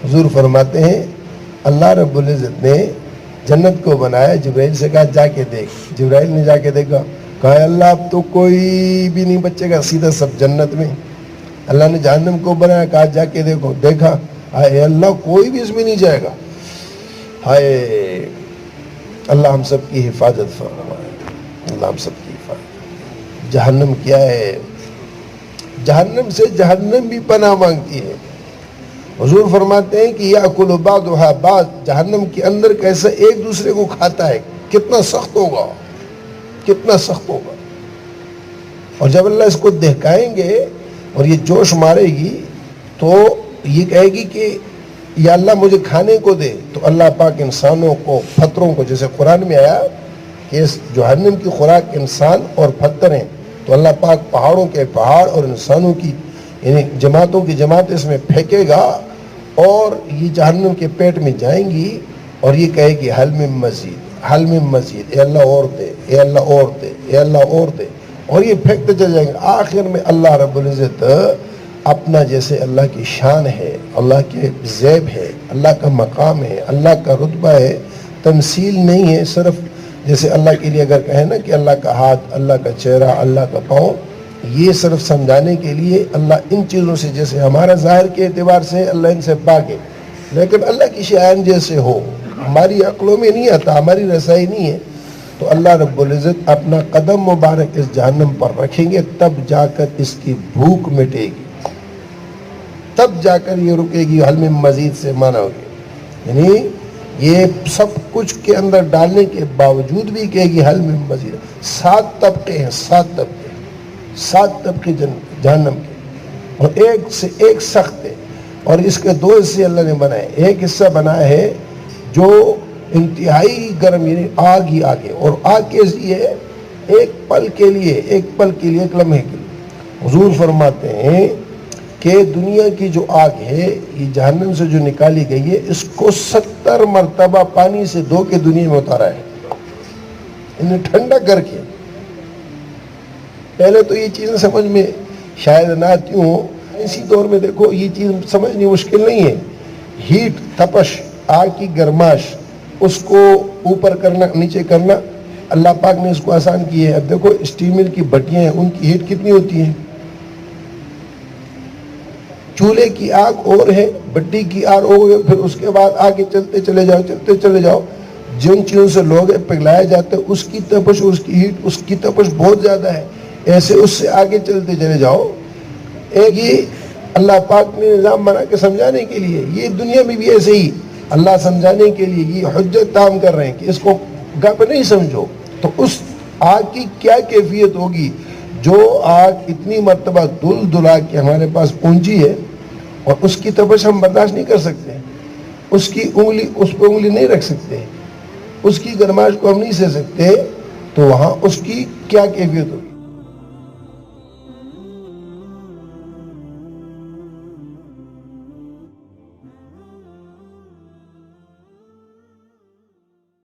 حضور فرماتے ہیں اللہ رب العزت نے جنت کو بنایا، جبرائیل سے کہا جا کے دیکھ، جبرائیل نے جا کے دیکھا، کہا اللہ اب تو کوئی بھی نہیں بچے گا، سیدھا سب جنت میں۔ اللہ نے جہنم کو بنایا، کہا جا کے دیکھو، دیکھا، اے اللہ کوئی بھی اس میں نہیں جائے گا۔ ہائے اللہ ہم سب کی حفاظت فرمائے، اللہ ہم سب کی حفاظت۔ جہنم کیا ہے؟ جہنم سے جہنم بھی پناہ مانگتی ہے۔ حضور فرماتے ہیں کہ یاکل بعضھا بعض، جہنم کے اندر کیسے ایک دوسرے کو کھاتا ہے، کتنا سخت ہوگا، کتنا سخت ہوگا۔ اور جب اللہ اس کو دہکائیں گے اور یہ جوش مارے گی تو یہ کہے گی کہ یا اللہ مجھے کھانے کو دے، تو اللہ پاک انسانوں کو، پتھروں کو، جیسے قرآن میں آیا کہ اس جہنم کی خوراک انسان اور پتھر ہیں، تو اللہ پاک پہاڑوں کے پہاڑ اور انسانوں کی یعنی جماعتوں کی جماعت اس میں پھینکے گا اور یہ جہنم کے پیٹ میں جائیں گی اور یہ کہے گی حل من مزید، حل من مزید، اے اللہ اور دے، اے اللہ اور دے، اے اللہ اور دے، اور یہ پھینکتے چل جائیں گے۔ آخر میں اللہ رب العزت اپنا جیسے اللہ کی شان ہے، اللہ کے زیب ہے، اللہ کا مقام ہے، اللہ کا رتبہ ہے، تمثیل نہیں ہے، صرف جیسے اللہ کے لیے اگر کہیں نا کہ اللہ کا ہاتھ، اللہ کا چہرہ، اللہ کا پاؤں، یہ صرف سمجھانے کے لیے اللہ ان چیزوں سے، جیسے ہمارا ظاہر کے اعتبار سے اللہ ان سے پاک ہے، لیکن اللہ کی شان جیسے ہو، ہماری عقلوں میں نہیں آتا، ہماری رسائی نہیں ہے، تو اللہ رب العزت اپنا قدم مبارک اس جہنم پر رکھیں گے، تب جا کر اس کی بھوک مٹے گی، تب جا کر یہ رکے گی۔ حل من مزید سے مانا ہوگی، یعنی یہ سب کچھ کے اندر ڈالنے کے باوجود بھی کہے گی حل من مزید۔ 7 طبقے ہیں، 7 طبقے، 7 طبقے جہنم کے، اور ایک سے ایک سخت ہے، اور اس کے 2 حصے اللہ نے بنائے۔ ایک حصہ بنایا ہے جو انتہائی گرم، یعنی آگ ہی آگ ہے، اور آگ کیسی ہے؟ ایک پل کے لیے، ایک پل کے لیے، ایک لمحے کے لیے۔ حضور فرماتے ہیں کہ دنیا کی جو آگ ہے یہ جہنم سے جو نکالی گئی ہے، اس کو 70 مرتبہ پانی سے دھو کے دنیا میں اتارا ہے، انہیں ٹھنڈا کر کے۔ پہلے تو یہ چیزیں سمجھ میں شاید نہ آتی ہوں، اسی دور میں دیکھو یہ چیز سمجھنی مشکل نہیں ہے۔ ہیٹ، تپش، آگ کی گرماش، اس کو اوپر کرنا، نیچے کرنا، اللہ پاک نے اس کو آسان کی ہے۔ اب دیکھو اسٹیمر کی بھٹیاں ہیں، ان کی ہیٹ کتنی ہوتی ہے؟ چولہے کی آگ اور ہے، بٹی کی آگ اور ہے، پھر اس کے بعد آگے چلتے چلے جاؤ، چلتے چلے جاؤ، جن چیزوں سے لوگ پگھلایا جاتے ہیں اس کی تپش، اس کی ہیٹ، اس کی تپش بہت زیادہ ہے، ایسے اس سے آگے چلتے چلے جاؤ۔ ایک یہ اللہ پاک نے نظام بنا کے سمجھانے کے لیے، یہ دنیا میں بھی ایسے ہی اللہ سمجھانے کے لیے یہ حجت تام کر رہے ہیں کہ اس کو گپ نہیں سمجھو۔ تو اس آگ کی کیا کیفیت ہوگی جو آگ اتنی مرتبہ دل دلا کے ہمارے پاس پہنچی ہے، اور اس کی تپش ہم برداشت نہیں کر سکتے، اس کی انگلی، اس پہ انگلی نہیں رکھ سکتے، اس کی گرماش کو ہم نہیں سہ سکتے، تو وہاں اس کی کیا کیفیت ہوگی۔